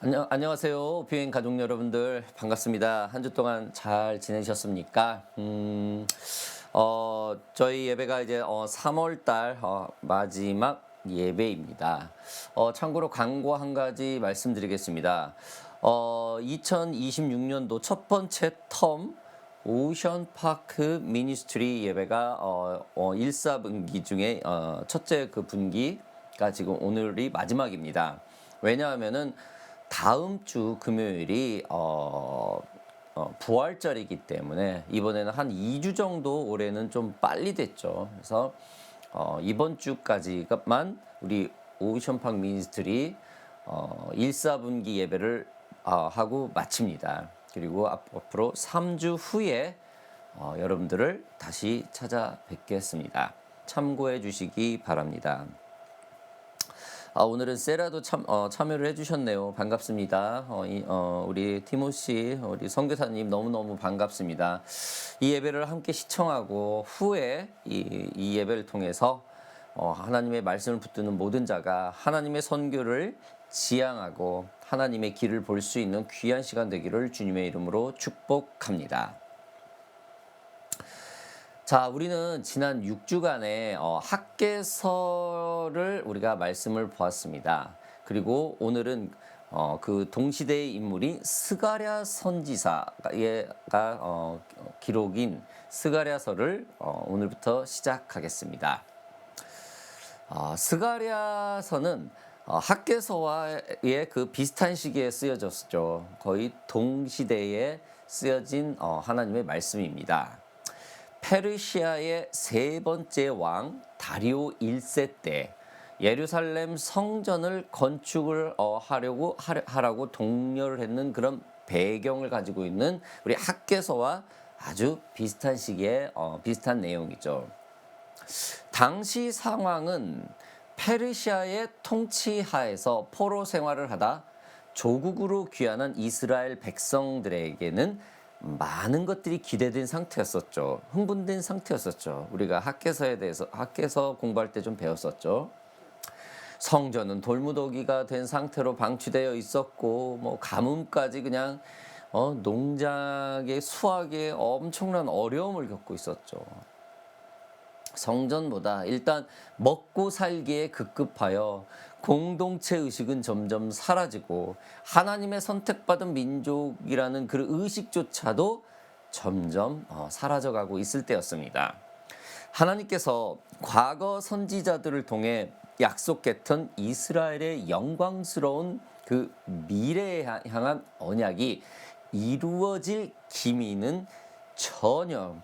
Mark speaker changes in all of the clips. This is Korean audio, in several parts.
Speaker 1: 안녕하세요. 비행 가족 여러분들 반갑습니다. 한 주 동안 잘 지내셨습니까? 저희 예배가 이제 3월 달 마지막 예배입니다. 참고로 광고 한 가지 말씀드리겠습니다. 2026년도 첫 번째 텀 오션파크 미니스트리 예배가 1, 4분기 중에 첫째 그 분기가 지금 오늘이 마지막입니다. 왜냐하면은 다음 주 금요일이 부활절이기 때문에 이번에는 한 2주 정도 올해는 좀 빨리 됐죠. 그래서 이번 주까지만 우리 오션팍 미니스트리 1, 4분기 예배를 하고 마칩니다. 그리고 앞으로 3주 후에 여러분들을 다시 찾아뵙겠습니다. 참고해 주시기 바랍니다. 오늘은 세라도 참여를 해주셨네요. 반갑습니다. 우리 티모시, 우리 선교사님 너무너무 반갑습니다. 이 예배를 함께 시청하고 후에 이 예배를 통해서 하나님의 말씀을 붙드는 모든 자가 하나님의 선교를 지향하고 하나님의 길을 볼 수 있는 귀한 시간 되기를 주님의 이름으로 축복합니다. 자, 우리는 지난 6주간의 학개서를 우리가 말씀을 보았습니다. 그리고 오늘은 그 동시대의 인물인 스가랴 선지사가 기록인 스가랴서를 오늘부터 시작하겠습니다. 스가랴서는 학개서와의 그 비슷한 시기에 쓰여졌죠. 거의 동시대에 쓰여진 하나님의 말씀입니다. 페르시아의 세 번째 왕 다리오 1세 때 예루살렘 성전을 건축을 하라고 독려를 했는 그런 배경을 가지고 있는 우리 학개서와 아주 비슷한 시기에 비슷한 내용이죠. 당시 상황은 페르시아의 통치하에서 포로 생활을 하다 조국으로 귀환한 이스라엘 백성들에게는 많은 것들이 기대된 상태였었죠. 흥분된 상태였었죠. 우리가 학개서 공부할 때 좀 배웠었죠. 성전은 돌무더기가 된 상태로 방치되어 있었고 뭐 가뭄까지 그냥 농작의 수확에 엄청난 어려움을 겪고 있었죠. 성전보다 일단 먹고 살기에 급급하여 공동체 의식은 점점 사라지고 하나님의 선택받은 민족이라는 그 의식조차도 점점 사라져가고 있을 때였습니다. 하나님께서 과거 선지자들을 통해 약속했던 이스라엘의 영광스러운 그 미래에 향한 언약이 이루어질 기미는 전혀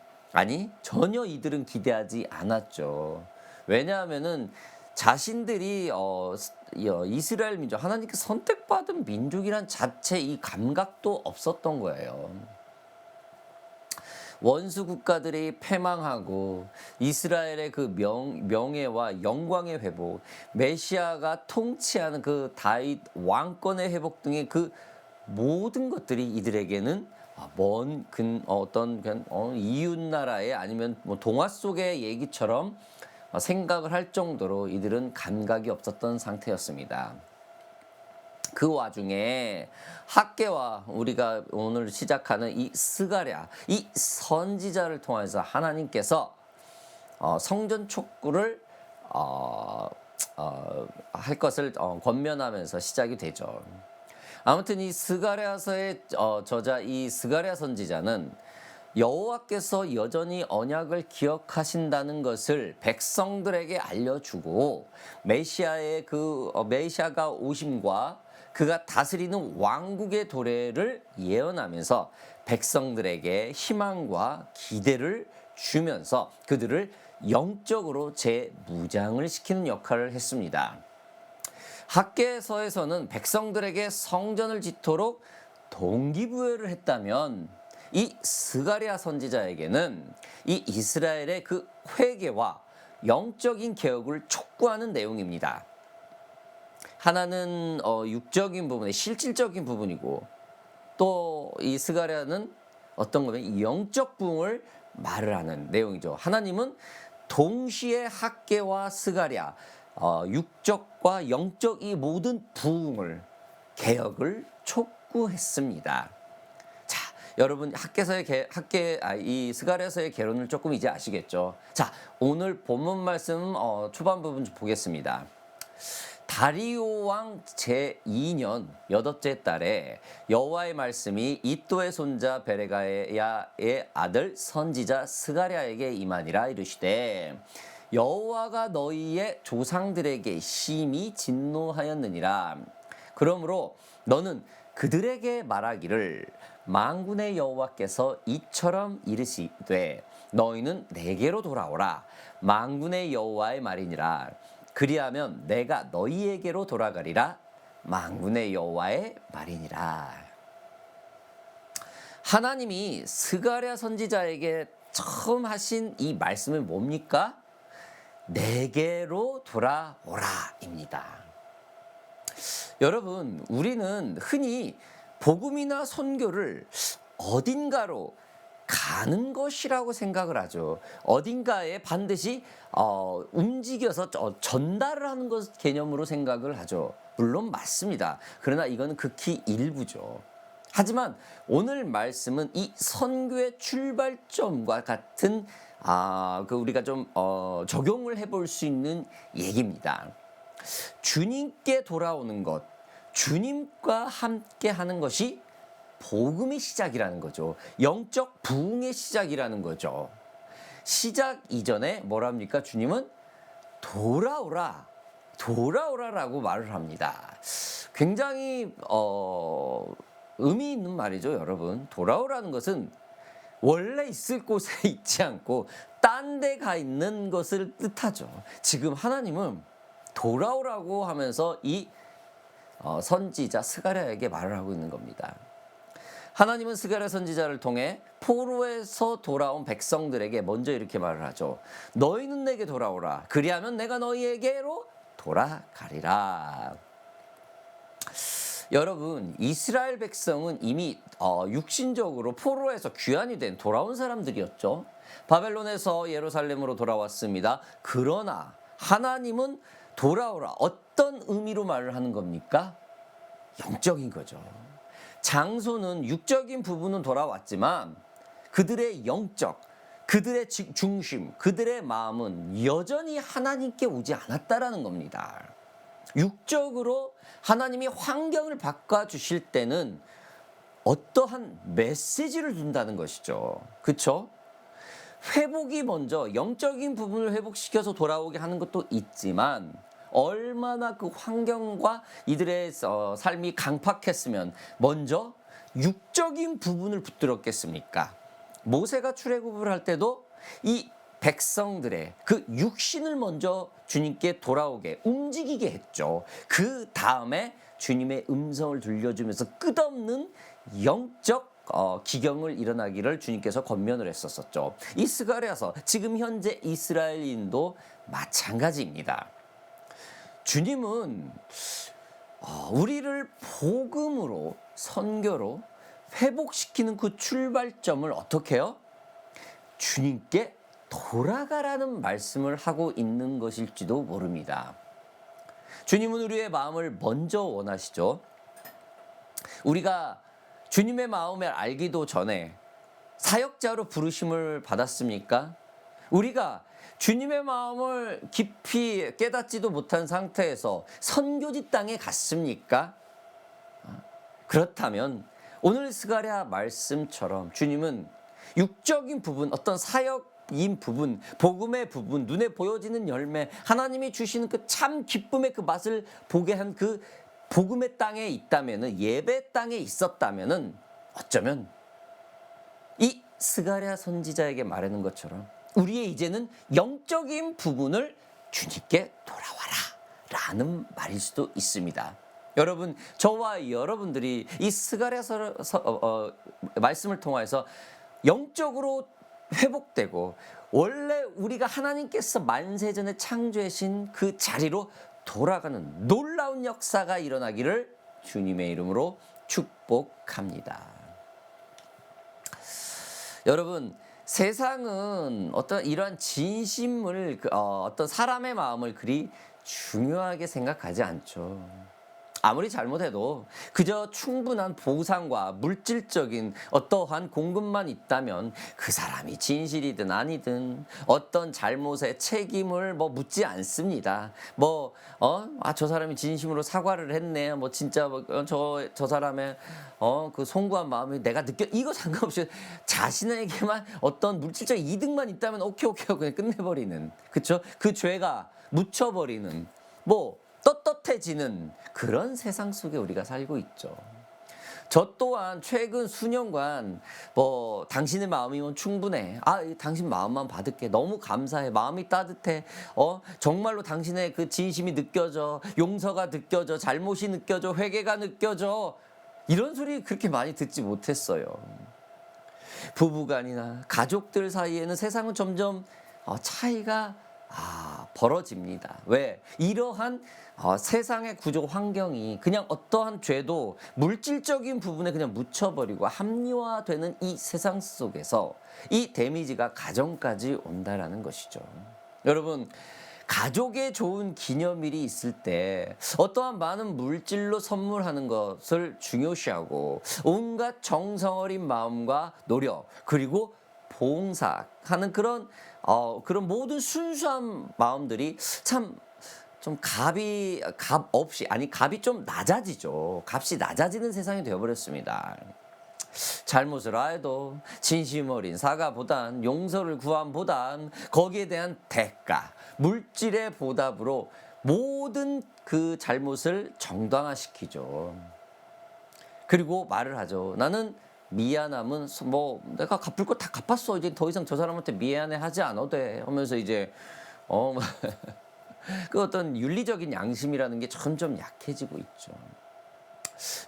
Speaker 1: 이들은 기대하지 않았죠. 왜냐하면은 자신들이 이스라엘 민족, 하나님께 선택받은 민족이란 자체 이 감각도 없었던 거예요. 원수 국가들이 패망하고 이스라엘의 그 명예와 영광의 회복, 메시아가 통치하는 그 다윗 왕권의 회복 등의 그 모든 것들이 이들에게는 이웃 나라의 아니면 뭐 동화 속의 얘기처럼 생각을 할 정도로 이들은 감각이 없었던 상태였습니다. 그 와중에 학개와 우리가 오늘 시작하는 이 스가랴, 이 선지자를 통해서 하나님께서 성전 촉구를 할 것을 권면하면서 시작이 되죠. 아무튼 이 스가랴서의 저자 이 스가랴 선지자는 여호와께서 여전히 언약을 기억하신다는 것을 백성들에게 알려주고 메시아가 오심과 그가 다스리는 왕국의 도래를 예언하면서 백성들에게 희망과 기대를 주면서 그들을 영적으로 재무장을 시키는 역할을 했습니다. 학개서에서는 백성들에게 성전을 짓도록 동기부여를 했다면 이 스가랴 선지자에게는 이 이스라엘의 그 회개와 영적인 개혁을 촉구하는 내용입니다. 하나는 육적인 부분의 실질적인 부분이고 또 이 스가랴는 어떤 거면 영적 부흥을 말을 하는 내용이죠. 하나님은 동시에 학개와 스가랴 육적과 영적 이 모든 부흥을 개혁을 촉구했습니다. 자, 여러분 이 스가랴서의 개론을 조금 이제 아시겠죠? 자, 오늘 본문 말씀 초반 부분 좀 보겠습니다. 다리오 왕 제2년 여덟째 달에 여호와의 말씀이 이도의 손자 베레가야의 아들 선지자 스가랴에게 임하니라. 이르시되 여호와가 너희의 조상들에게 심히 진노하였느니라. 그러므로 너는 그들에게 말하기를 만군의 여호와께서 이처럼 이르시되 너희는 내게로 돌아오라. 만군의 여호와의 말이니라. 그리하면 내가 너희에게로 돌아가리라. 만군의 여호와의 말이니라. 하나님이 스가랴 선지자에게 처음 하신 이 말씀은 뭡니까? 내게로 돌아오라입니다. 여러분, 우리는 흔히 복음이나 선교를 어딘가로 가는 것이라고 생각을 하죠. 어딘가에 반드시 움직여서 전달을 하는 것 개념으로 생각을 하죠. 물론 맞습니다. 그러나 이거는 극히 일부죠. 하지만 오늘 말씀은 이 선교의 출발점과 같은 우리가 좀 적용을 해볼 수 있는 얘기입니다. 주님께 돌아오는 것, 주님과 함께 하는 것이 복음의 시작이라는 거죠. 영적 부흥의 시작이라는 거죠. 시작 이전에 뭐랍니까? 주님은 돌아오라라고 말을 합니다. 굉장히 의미 있는 말이죠, 여러분. 돌아오라는 것은 원래 있을 곳에 있지 않고 딴 데 가 있는 것을 뜻하죠. 지금 하나님은 돌아오라고 하면서 이 선지자 스가랴에게 말을 하고 있는 겁니다. 하나님은 스가랴 선지자를 통해 포로에서 돌아온 백성들에게 먼저 이렇게 말을 하죠. 너희는 내게 돌아오라. 그리하면 내가 너희에게로 돌아가리라. 여러분, 이스라엘 백성은 이미 육신적으로 포로에서 귀환이 된 돌아온 사람들이었죠. 바벨론에서 예루살렘으로 돌아왔습니다. 그러나 하나님은 돌아오라. 어떤 의미로 말을 하는 겁니까? 영적인 거죠. 장소는 육적인 부분은 돌아왔지만 그들의 영적, 그들의 중심, 그들의 마음은 여전히 하나님께 오지 않았다라는 겁니다. 육적으로 하나님이 환경을 바꿔주실 때는 어떠한 메시지를 준다는 것이죠. 그렇죠? 회복이 먼저 영적인 부분을 회복시켜서 돌아오게 하는 것도 있지만 얼마나 그 환경과 이들의 삶이 강팍했으면 먼저 육적인 부분을 붙들었겠습니까? 모세가 출애굽을 할 때도 이 백성들의 그 육신을 먼저 주님께 돌아오게 움직이게 했죠. 그 다음에 주님의 음성을 들려주면서 끝없는 영적 기경을 일어나기를 주님께서 권면을 했었죠. 이 스가랴서 지금 현재 이스라엘인도 마찬가지입니다. 주님은 우리를 복음으로 선교로 회복시키는 그 출발점을 어떻게 해요? 주님께 돌아가라는 말씀을 하고 있는 것일지도 모릅니다. 주님은 우리의 마음을 먼저 원하시죠. 우리가 주님의 마음을 알기도 전에 사역자로 부르심을 받았습니까? 우리가 주님의 마음을 깊이 깨닫지도 못한 상태에서 선교지 땅에 갔습니까? 그렇다면 오늘 스가랴 말씀처럼 주님은 육적인 부분, 어떤 사역인 부분, 복음의 부분, 눈에 보여지는 열매, 하나님이 주시는 그 참 기쁨의 그 맛을 보게 한 그 복음의 땅에 있다면은, 예배 땅에 있었다면은 어쩌면 이 스가랴 선지자에게 말하는 것처럼 우리의 이제는 영적인 부분을 주님께 돌아와라 라는 말일 수도 있습니다. 여러분, 저와 여러분들이 이 스가랴 말씀을 통해서 영적으로 회복되고 원래 우리가 하나님께서 만세전에 창조하신 그 자리로 돌아가는 놀라운 역사가 일어나기를 주님의 이름으로 축복합니다. 여러분, 세상은 어떤 이러한 진심을 어떤 사람의 마음을 그리 중요하게 생각하지 않죠. 아무리 잘못해도 그저 충분한 보상과 물질적인 어떠한 공급만 있다면 그 사람이 진실이든 아니든 어떤 잘못에 책임을 뭐 묻지 않습니다. 저 사람이 진심으로 사과를 했네. 뭐 진짜 저 사람의 그 송구한 마음이 내가 이거 상관없이 자신에게만 어떤 물질적 이득만 있다면 오케이 하고 그냥 끝내버리는, 그쵸? 그 죄가 묻혀버리는, 떳떳해지는 그런 세상 속에 우리가 살고 있죠. 저 또한 최근 수년간 당신의 마음이면 충분해. 당신 마음만 받을게. 너무 감사해. 마음이 따뜻해. 정말로 당신의 그 진심이 느껴져. 용서가 느껴져. 잘못이 느껴져. 회개가 느껴져. 이런 소리 그렇게 많이 듣지 못했어요. 부부간이나 가족들 사이에는 세상은 점점 차이가 벌어집니다. 왜? 이러한 세상의 구조 환경이 그냥 어떠한 죄도 물질적인 부분에 그냥 묻혀버리고 합리화되는 이 세상 속에서 이 데미지가 가정까지 온다라는 것이죠. 여러분, 가족의 좋은 기념일이 있을 때 어떠한 많은 물질로 선물하는 것을 중요시하고 온갖 정성 어린 마음과 노력 그리고 봉사하는 그런 모든 순수한 마음들이 참 좀 값이 좀 낮아지죠. 값이 낮아지는 세상이 되어버렸습니다. 잘못을 하여도 진심 어린 사과보단 용서를 구함보단 거기에 대한 대가, 물질의 보답으로 모든 그 잘못을 정당화시키죠. 그리고 말을 하죠. 나는 미안함은 내가 갚을 거 다 갚았어. 이제 더 이상 저 사람한테 미안해 하지 않아도 돼. 하면서 이제 그 어떤 윤리적인 양심이라는 게 점점 약해지고 있죠.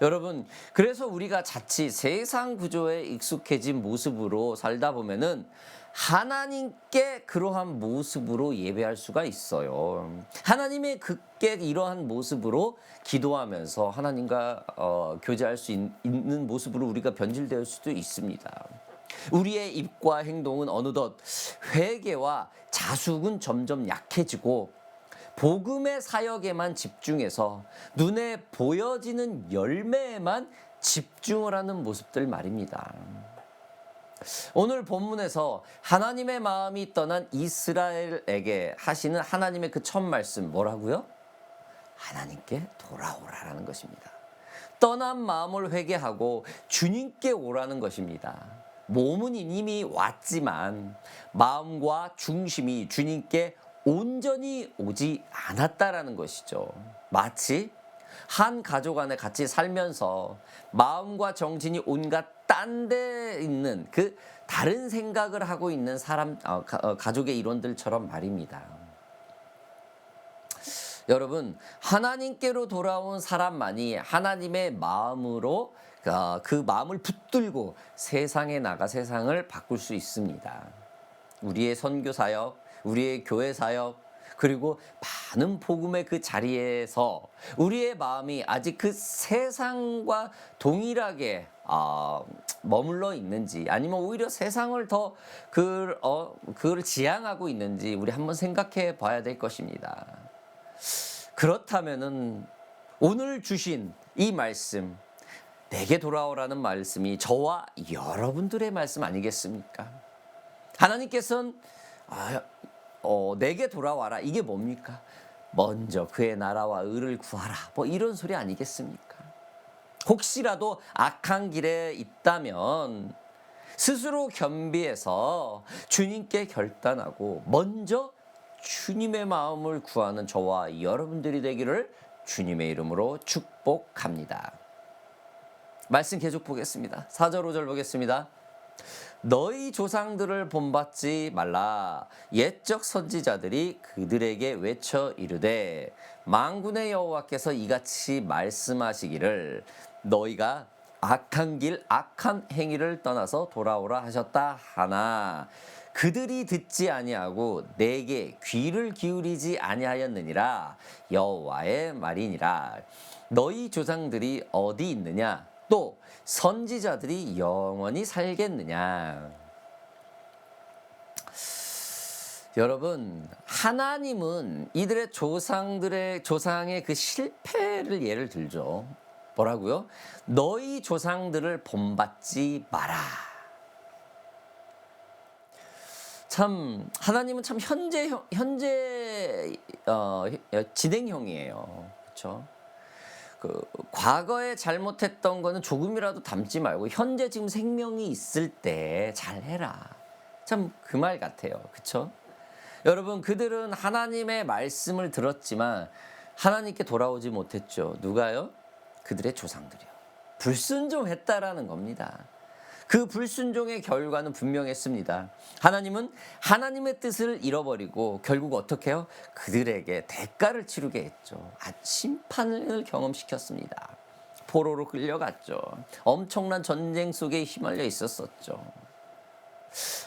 Speaker 1: 여러분, 그래서 우리가 자칫 세상 구조에 익숙해진 모습으로 살다 보면은 하나님께 그러한 모습으로 예배할 수가 있어요. 하나님의 그께 이러한 모습으로 기도하면서 하나님과 교제할 수 있는 모습으로 우리가 변질될 수도 있습니다. 우리의 입과 행동은 어느덧 회개와 자숙은 점점 약해지고 복음의 사역에만 집중해서 눈에 보여지는 열매에만 집중을 하는 모습들 말입니다. 오늘 본문에서 하나님의 마음이 떠난 이스라엘에게 하시는 하나님의 그 첫 말씀 뭐라고요? 하나님께 돌아오라라는 것입니다. 떠난 마음을 회개하고 주님께 오라는 것입니다. 몸은 이미 왔지만 마음과 중심이 주님께 온전히 오지 않았다라는 것이죠. 마치 한 가족 안에 같이 살면서 마음과 정신이 온갖 딴 데 있는 그 다른 생각을 하고 있는 가족의 일원들처럼 말입니다. 여러분, 하나님께로 돌아온 사람만이 하나님의 마음으로 그 마음을 붙들고 세상에 나가 세상을 바꿀 수 있습니다. 우리의 선교 사역, 우리의 교회 사역, 그리고 많은 복음의 그 자리에서 우리의 마음이 아직 그 세상과 동일하게 머물러 있는지, 아니면 오히려 세상을 더 그걸 지향하고 있는지 우리 한번 생각해 봐야 될 것입니다. 그렇다면은 오늘 주신 이 말씀, 내게 돌아오라는 말씀이 저와 여러분들의 말씀 아니겠습니까? 하나님께서는 내게 돌아와라. 이게 뭡니까? 먼저 그의 나라와 의를 구하라. 이런 소리 아니겠습니까? 혹시라도 악한 길에 있다면 스스로 겸비해서 주님께 결단하고 먼저 주님의 마음을 구하는 저와 여러분들이 되기를 주님의 이름으로 축복합니다. 말씀 계속 보겠습니다. 4절 5절 보겠습니다. 너희 조상들을 본받지 말라. 옛적 선지자들이 그들에게 외쳐 이르되 만군의 여호와께서 이같이 말씀하시기를 너희가 악한 길 악한 행위를 떠나서 돌아오라 하셨다 하나 그들이 듣지 아니하고 내게 귀를 기울이지 아니하였느니라. 여호와의 말이니라. 너희 조상들이 어디 있느냐? 또 선지자들이 영원히 살겠느냐? 여러분, 하나님은 이들의 조상의 그 실패를 예를 들죠. 뭐라고요? 너희 조상들을 본받지 마라. 참 하나님은 참 현재 진행형이에요. 그렇죠? 그 과거에 잘못했던 거는 조금이라도 담지 말고 현재 지금 생명이 있을 때 잘해라. 참 그 말 같아요. 그렇죠? 여러분, 그들은 하나님의 말씀을 들었지만 하나님께 돌아오지 못했죠. 누가요? 그들의 조상들이요. 불순종했다라는 겁니다. 그 불순종의 결과는 분명했습니다. 하나님은 하나님의 뜻을 잃어버리고 결국 어떻게 해요? 그들에게 대가를 치르게 했죠. 심판을 경험시켰습니다. 포로로 끌려갔죠. 엄청난 전쟁 속에 휘말려 있었었죠.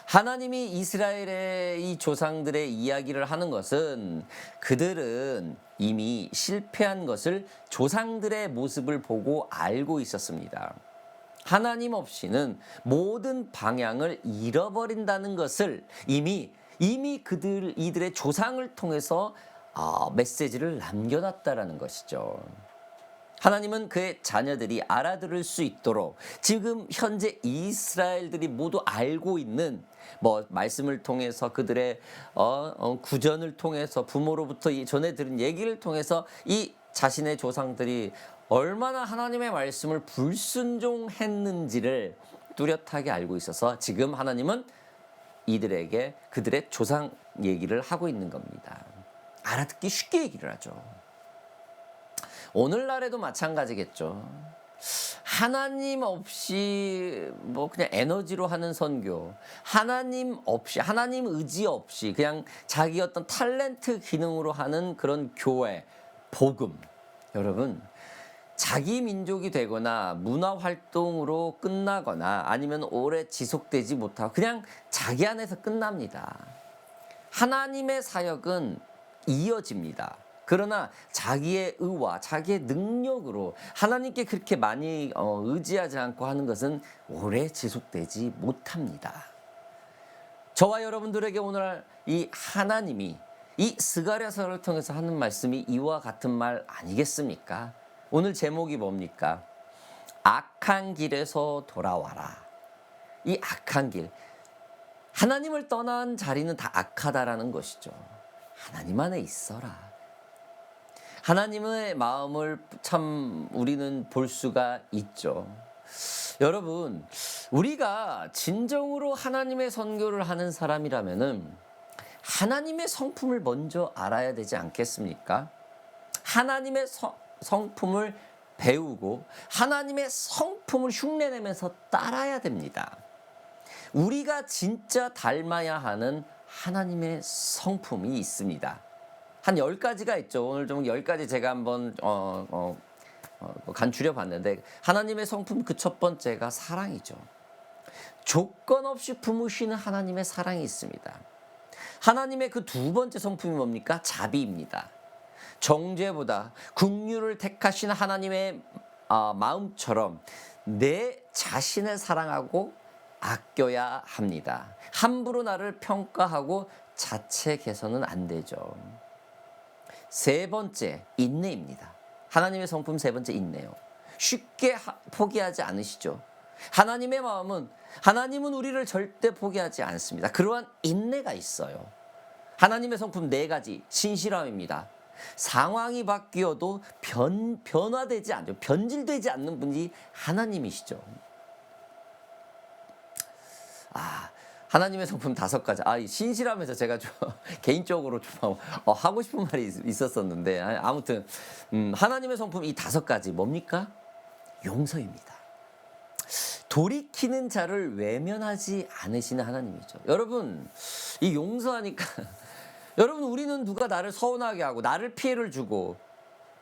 Speaker 1: 하나님이 이스라엘의 이 조상들의 이야기를 하는 것은 그들은 이미 실패한 것을 조상들의 모습을 보고 알고 있었습니다. 하나님 없이는 모든 방향을 잃어버린다는 것을 이미 이들의 조상을 통해서 메시지를 남겨놨다라는 것이죠. 하나님은 그의 자녀들이 알아들을 수 있도록 지금 현재 이스라엘들이 모두 알고 있는 말씀을 통해서 그들의 구전을 통해서 부모로부터 전해 들은 얘기를 통해서 이 자신의 조상들이 얼마나 하나님의 말씀을 불순종했는지를 뚜렷하게 알고 있어서 지금 하나님은 이들에게 그들의 조상 얘기를 하고 있는 겁니다. 알아듣기 쉽게 얘기를 하죠. 오늘날에도 마찬가지겠죠. 하나님 없이 그냥 에너지로 하는 선교, 하나님 없이, 하나님 의지 없이 그냥 자기 어떤 탤런트 기능으로 하는 그런 교회, 복음. 여러분, 자기 민족이 되거나 문화 활동으로 끝나거나 아니면 오래 지속되지 못하고 그냥 자기 안에서 끝납니다. 하나님의 사역은 이어집니다. 그러나 자기의 의와 자기의 능력으로 하나님께 그렇게 많이 의지하지 않고 하는 것은 오래 지속되지 못합니다. 저와 여러분들에게 오늘 이 하나님이 이 스가랴서를 통해서 하는 말씀이 이와 같은 말 아니겠습니까? 오늘 제목이 뭡니까? 악한 길에서 돌아와라. 이 악한 길, 하나님을 떠난 자리는 다 악하다라는 것이죠. 하나님 안에 있어라. 하나님의 마음을 참 우리는 볼 수가 있죠. 여러분, 우리가 진정으로 하나님의 선교를 하는 사람이라면은 하나님의 성품을 먼저 알아야 되지 않겠습니까? 하나님의 성품을 배우고 하나님의 성품을 흉내내면서 따라야 됩니다. 우리가 진짜 닮아야 하는 하나님의 성품이 있습니다. 한 10가지가 있죠. 오늘 좀 10가지 제가 한번 간추려 봤는데 하나님의 성품 그 첫 번째가 사랑이죠. 조건 없이 품으시는 하나님의 사랑이 있습니다. 하나님의 그 두 번째 성품이 뭡니까? 자비입니다. 정죄보다 긍휼을 택하신 하나님의 마음처럼 내 자신을 사랑하고 아껴야 합니다. 함부로 나를 평가하고 자체 개선은 안 되죠. 세 번째, 인내입니다. 하나님의 성품 세 번째, 인내요. 쉽게 포기하지 않으시죠. 하나님은 우리를 절대 포기하지 않습니다. 그러한 인내가 있어요. 하나님의 성품 네 가지, 신실함입니다. 상황이 바뀌어도 변화되지 않죠. 변질되지 않는 분이 하나님이시죠. 하나님의 성품 5가지. 신실함에서 제가 좀 개인적으로 좀 하고 싶은 말이 있었었는데 아무튼 하나님의 성품 이 5가지 뭡니까? 용서입니다. 돌이키는 자를 외면하지 않으시는 하나님이죠. 여러분, 이 용서하니까 여러분, 우리는 누가 나를 서운하게 하고 나를 피해를 주고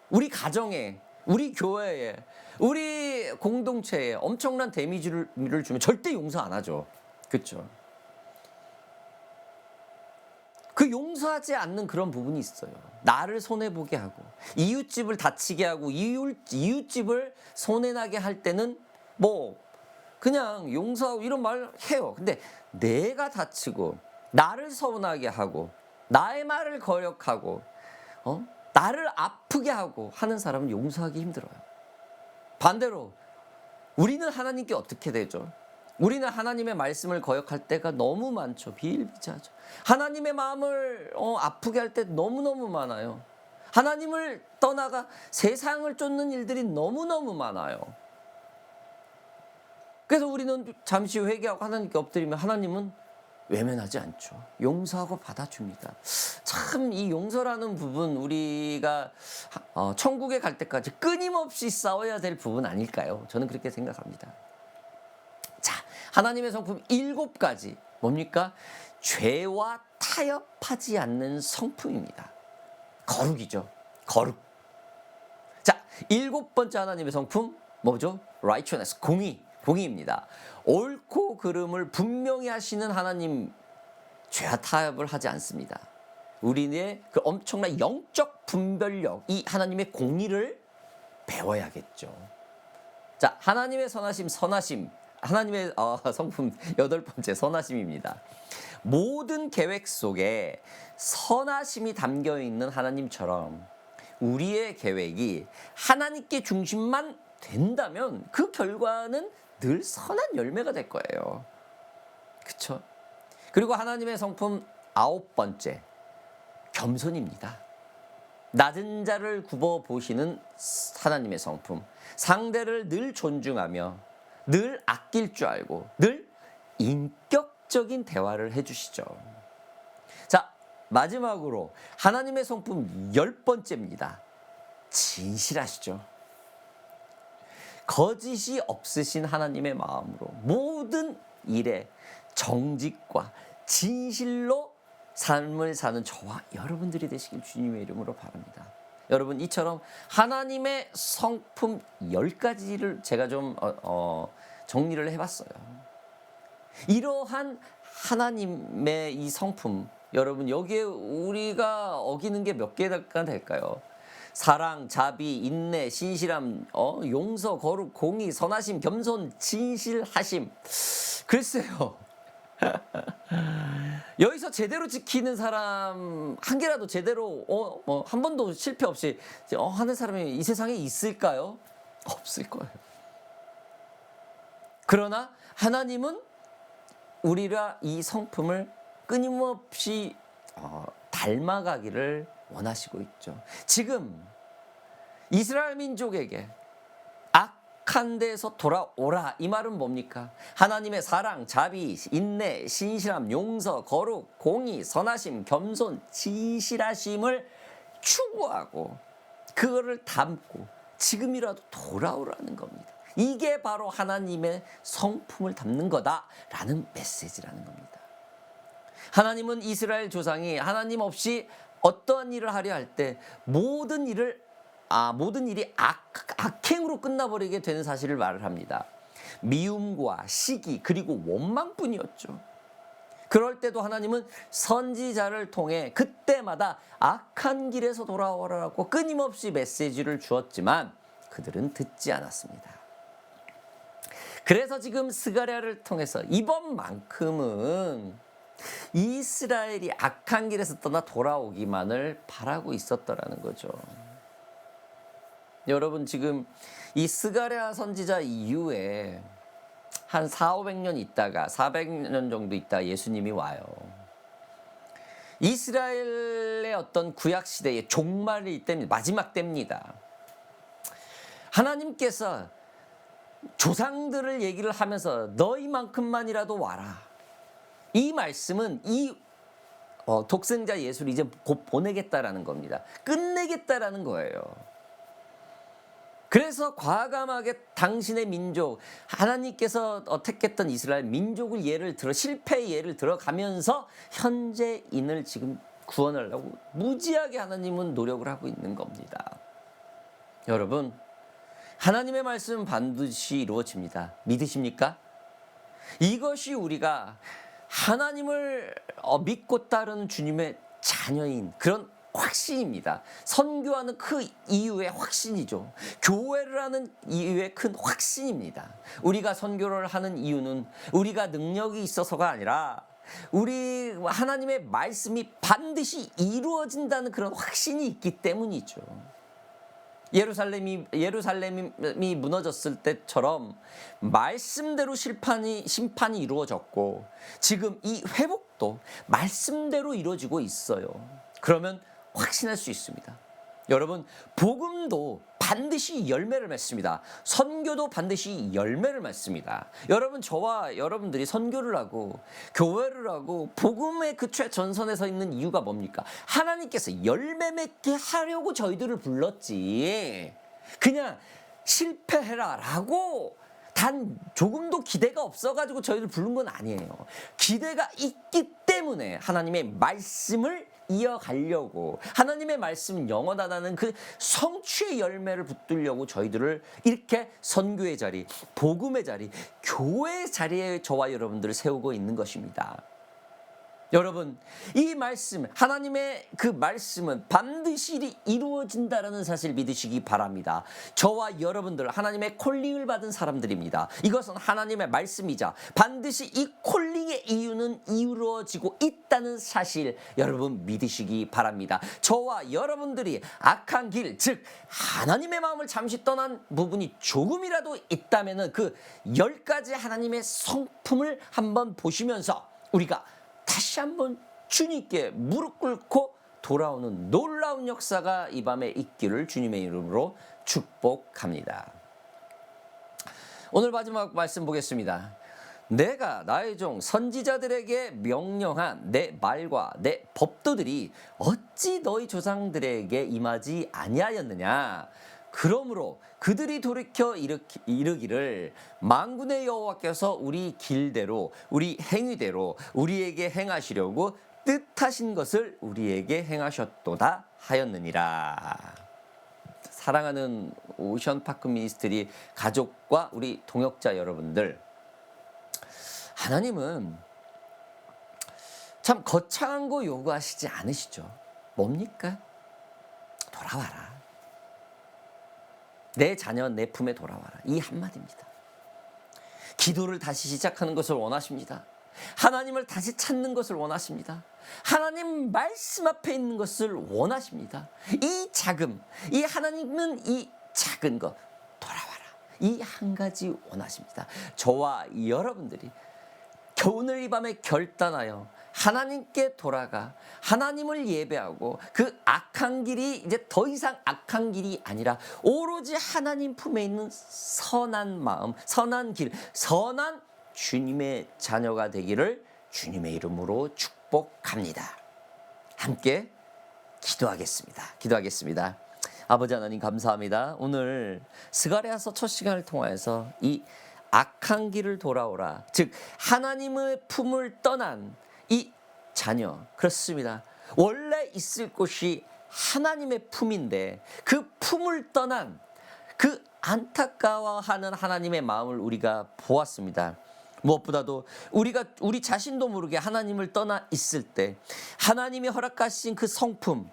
Speaker 1: 우리 가정에, 우리 교회에, 우리 공동체에 엄청난 데미지를 주면 절대 용서 안 하죠. 그렇죠? 그 용서하지 않는 그런 부분이 있어요. 나를 손해보게 하고 이웃집을 다치게 하고 이웃집을 손해나게 할 때는 그냥 용서하고 이런 말 해요. 근데 내가 다치고 나를 서운하게 하고 나의 말을 거역하고 나를 아프게 하고 하는 사람은 용서하기 힘들어요. 반대로 우리는 하나님께 어떻게 되죠? 우리는 하나님의 말씀을 거역할 때가 너무 많죠. 비일비재하죠. 하나님의 마음을 아프게 할 때 너무너무 많아요. 하나님을 떠나가 세상을 쫓는 일들이 너무너무 많아요. 그래서 우리는 잠시 회개하고 하나님께 엎드리면 하나님은 외면하지 않죠. 용서하고 받아줍니다. 참 이 용서라는 부분 우리가 천국에 갈 때까지 끊임없이 싸워야 될 부분 아닐까요? 저는 그렇게 생각합니다. 자, 하나님의 성품 7가지 뭡니까? 죄와 타협하지 않는 성품입니다. 거룩이죠. 거룩. 자, 7번째 하나님의 성품 뭐죠? righteousness, 공의입니다. 옳고 그름을 분명히 하시는 하나님, 죄와 타협을 하지 않습니다. 우리의 그 엄청난 영적 분별력, 이 하나님의 공의를 배워야겠죠. 자, 하나님의 선하심, 하나님의 성품 8번째 선하심입니다. 모든 계획 속에 선하심이 담겨 있는 하나님처럼 우리의 계획이 하나님께 중심만 된다면 그 결과는 늘 선한 열매가 될 거예요. 그렇죠? 그리고 하나님의 성품 9번째 겸손입니다. 낮은 자를 굽어 보시는 하나님의 성품, 상대를 늘 존중하며 늘 아낄 줄 알고 늘 인격적인 대화를 해주시죠. 자, 마지막으로 하나님의 성품 10번째입니다. 진실하시죠. 거짓이 없으신 하나님의 마음으로 모든 일에 정직과 진실로 삶을 사는 저와 여러분들이 되시길 주님의 이름으로 바랍니다. 여러분, 이처럼 하나님의 성품 10가지를 제가 좀 정리를 해봤어요. 이러한 하나님의 이 성품, 여러분 여기에 우리가 어기는 게 몇 개가 될까요? 사랑, 자비, 인내, 신실함, 용서, 거룩, 공의, 선하심, 겸손, 진실하심. 글쎄요. 여기서 제대로 지키는 사람 한 개라도 제대로 한 번도 실패 없이 하는 사람이 이 세상에 있을까요? 없을 거예요. 그러나 하나님은 우리가 이 성품을 끊임없이 닮아가기를 원하시고 있죠. 지금 이스라엘 민족에게 악한 데에서 돌아오라, 이 말은 뭡니까? 하나님의 사랑, 자비, 인내, 신실함, 용서, 거룩, 공의, 선하심, 겸손, 진실하심을 추구하고 그거를 담고 지금이라도 돌아오라는 겁니다. 이게 바로 하나님의 성품을 담는 거다라는 메시지라는 겁니다. 하나님은 이스라엘 조상이 하나님 없이 어떠한 일을 하려 할 때 모든 일이 악행으로 끝나버리게 되는 사실을 말을 합니다. 미움과 시기 그리고 원망뿐이었죠. 그럴 때도 하나님은 선지자를 통해 그때마다 악한 길에서 돌아오라고 끊임없이 메시지를 주었지만 그들은 듣지 않았습니다. 그래서 지금 스가랴를 통해서 이번만큼은 이스라엘이 악한 길에서 떠나 돌아오기만을 바라고 있었더라는 거죠. 여러분, 지금 이 스가랴 선지자 이후에 한 400~500년 있다가 400년 정도 있다가 예수님이 와요. 이스라엘의 어떤 구약 시대의 종말일 때입니다. 마지막 때입니다. 하나님께서 조상들을 얘기를 하면서 너희만큼만이라도 와라. 이 말씀은 이 독생자 예수를 이제 곧 보내겠다라는 겁니다. 끝내겠다라는 거예요. 그래서 과감하게 당신의 민족, 하나님께서 택했던 이스라엘 민족을 실패의 예를 들어가면서 현재인을 지금 구원하려고 무지하게 하나님은 노력을 하고 있는 겁니다. 여러분, 하나님의 말씀은 반드시 이루어집니다. 믿으십니까? 이것이 우리가 하나님을 믿고 따르는 주님의 자녀인 그런 확신입니다. 선교하는 그 이유의 확신이죠. 교회를 하는 이유의 큰 확신입니다. 우리가 선교를 하는 이유는 우리가 능력이 있어서가 아니라 우리 하나님의 말씀이 반드시 이루어진다는 그런 확신이 있기 때문이죠. 예루살렘이 무너졌을 때처럼 말씀대로 심판이 이루어졌고, 지금 이 회복도 말씀대로 이루어지고 있어요. 그러면 확신할 수 있습니다. 여러분, 복음도 반드시 열매를 맺습니다. 선교도 반드시 열매를 맺습니다. 여러분, 저와 여러분들이 선교를 하고 교회를 하고 복음의 그 최전선에 서 있는 이유가 뭡니까? 하나님께서 열매 맺게 하려고 저희들을 불렀지, 그냥 실패해라 라고 단 조금도 기대가 없어가지고 저희를 부른 건 아니에요. 기대가 있기 때문에 하나님의 말씀을 이어가려고, 하나님의 말씀은 영원하다는 그 성취의 열매를 붙들려고 저희들을 이렇게 선교의 자리, 복음의 자리, 교회의 자리에 저와 여러분들을 세우고 있는 것입니다. 여러분, 이 말씀, 하나님의 그 말씀은 반드시 이루어진다라는 사실 믿으시기 바랍니다. 저와 여러분들 하나님의 콜링을 받은 사람들입니다. 이것은 하나님의 말씀이자 반드시 이 콜링의 이유는 이루어지고 있다는 사실 여러분 믿으시기 바랍니다. 저와 여러분들이 악한 길, 즉 하나님의 마음을 잠시 떠난 부분이 조금이라도 있다면 그 10가지 하나님의 성품을 한번 보시면서 우리가 다시 한번 주님께 무릎 꿇고 돌아오는 놀라운 역사가 이 밤에 있기를 주님의 이름으로 축복합니다. 오늘 마지막 말씀 보겠습니다. 내가 나의 종 선지자들에게 명령한 내 말과 내 법도들이 어찌 너희 조상들에게 임하지 아니하였느냐. 그러므로 그들이 돌이켜 이르기를 만군의 여호와께서 우리 길대로 우리 행위대로 우리에게 행하시려고 뜻하신 것을 우리에게 행하셨도다 하였느니라. 사랑하는 오션파크 미니스트리 가족과 우리 동역자 여러분들, 하나님은 참 거창한 거 요구하시지 않으시죠. 뭡니까? 돌아와라. 내 자녀 내 품에 돌아와라. 이 한마디입니다. 기도를 다시 시작하는 것을 원하십니다. 하나님을 다시 찾는 것을 원하십니다. 하나님 말씀 앞에 있는 것을 원하십니다. 이 자금, 이 하나님은 이 작은 것 돌아와라. 이 한 가지 원하십니다. 저와 여러분들이 오늘 이 밤에 결단하여 하나님께 돌아가 하나님을 예배하고 그 악한 길이 이제 더 이상 악한 길이 아니라 오로지 하나님 품에 있는 선한 마음, 선한 길, 선한 주님의 자녀가 되기를 주님의 이름으로 축복합니다. 함께 기도하겠습니다. 아버지 하나님 감사합니다. 오늘 스가랴서 첫 시간을 통하여서 이 악한 길을 돌아오라, 즉 하나님의 품을 떠난 이 자녀, 그렇습니다. 원래 있을 곳이 하나님의 품인데 그 품을 떠난 그 안타까워하는 하나님의 마음을 우리가 보았습니다. 무엇보다도 우리 자신도 모르게 하나님을 떠나 있을 때 하나님이 허락하신 그 성품,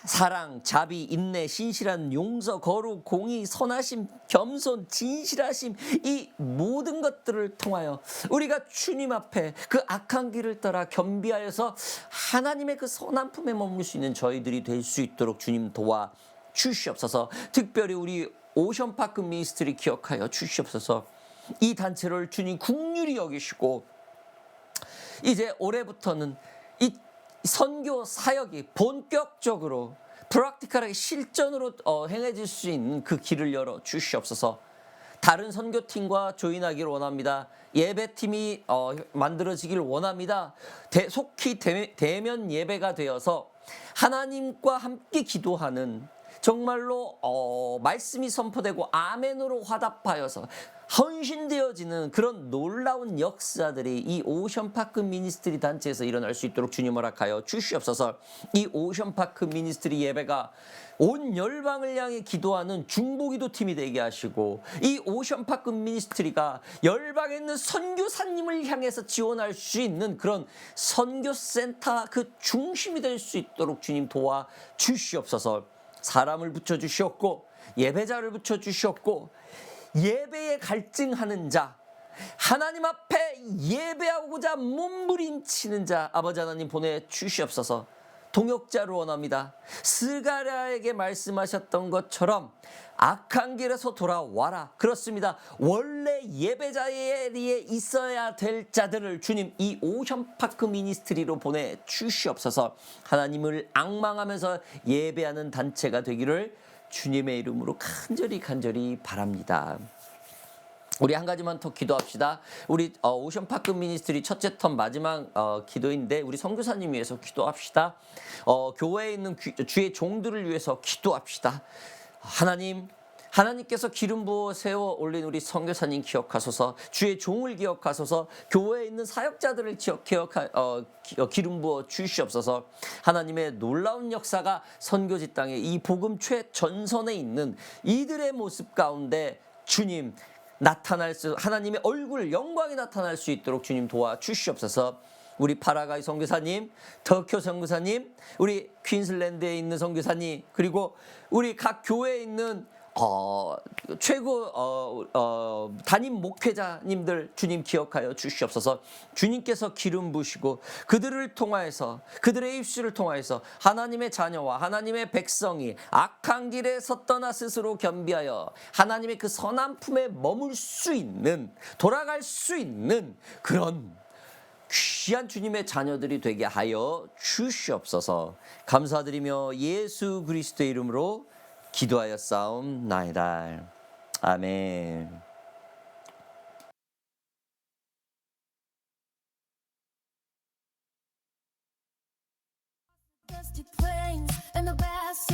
Speaker 1: 사랑, 자비, 인내, 신실한, 용서, 거룩, 공의, 선하심, 겸손, 진실하심, 이 모든 것들을 통하여 우리가 주님 앞에 그 악한 길을 따라 겸비하여서 하나님의 그 선한 품에 머물 수 있는 저희들이 될 수 있도록 주님 도와 주시옵소서. 특별히 우리 오션파크 미니스트리 기억하여 주시옵소서. 이 단체를 주님 긍휼히 여기시고 이제 올해부터는 이 선교 사역이 본격적으로 프랙티컬하게 실전으로 행해질 수 있는 그 길을 열어 주시옵소서. 다른 선교팀과 조인하기를 원합니다. 예배팀이 만들어지길 원합니다. 속히 대면 예배가 되어서 하나님과 함께 기도하는, 정말로 말씀이 선포되고 아멘으로 화답하여서 헌신되어지는 그런 놀라운 역사들이 이 오션파크 미니스트리 단체에서 일어날 수 있도록 주님 허락하여 주시옵소서. 이 오션파크 미니스트리 예배가 온 열방을 향해 기도하는 중보기도 팀이 되게 하시고, 이 오션파크 미니스트리가 열방에 있는 선교사님을 향해서 지원할 수 있는 그런 선교센터 그 중심이 될 수 있도록 주님 도와 주시옵소서. 사람을 붙여주시옵고 예배자를 붙여주시옵고 예배에 갈증하는 자, 하나님 앞에 예배하고자 몸부림치는 자 아버지 하나님 보내주시옵소서. 동역자를 원합니다. 스가랴에게 말씀하셨던 것처럼 악한 길에서 돌아와라. 그렇습니다. 원래 예배 자리에 있어야 될 자들을 주님 이 오션파크 미니스트리로 보내주시옵소서. 하나님을 앙망하면서 예배하는 단체가 되기를 주님의 이름으로 간절히 바랍니다. 우리 한 가지만 더 기도합시다. 우리 오션파크 미니스트리 첫째 텀 마지막 기도인데 우리 선교사님 위해서 기도합시다. 교회에 있는 주의 종들을 위해서 기도합시다. 하나님께서 기름 부어 세워 올린 우리 선교사님 기억하소서. 주의 종을 기억하소서. 교회에 있는 사역자들을 기름 부어 주시옵소서. 하나님의 놀라운 역사가 선교지 땅에 이 복음 최전선에 있는 이들의 모습 가운데 주님 하나님의 얼굴 영광이 나타날 수 있도록 주님 도와주시옵소서. 우리 파라과이 선교사님, 터키 선교사님, 우리 퀸슬랜드에 있는 선교사님, 그리고 우리 각 교회에 있는 최고 담임 목회자님들 주님 기억하여 주시옵소서. 주님께서 기름 부으시고 그들을 통하여서 그들의 입술을 통하여서 하나님의 자녀와 하나님의 백성이 악한 길에서 떠나 스스로 겸비하여 하나님의 그 선한 품에 머물 수 있는 돌아갈 수 있는 그런 귀한 주님의 자녀들이 되게 하여 주시옵소서. 감사드리며 예수 그리스도의 이름으로 기도하여 싸움나이다. 아멘.
Speaker 2: Dusty plains and the bass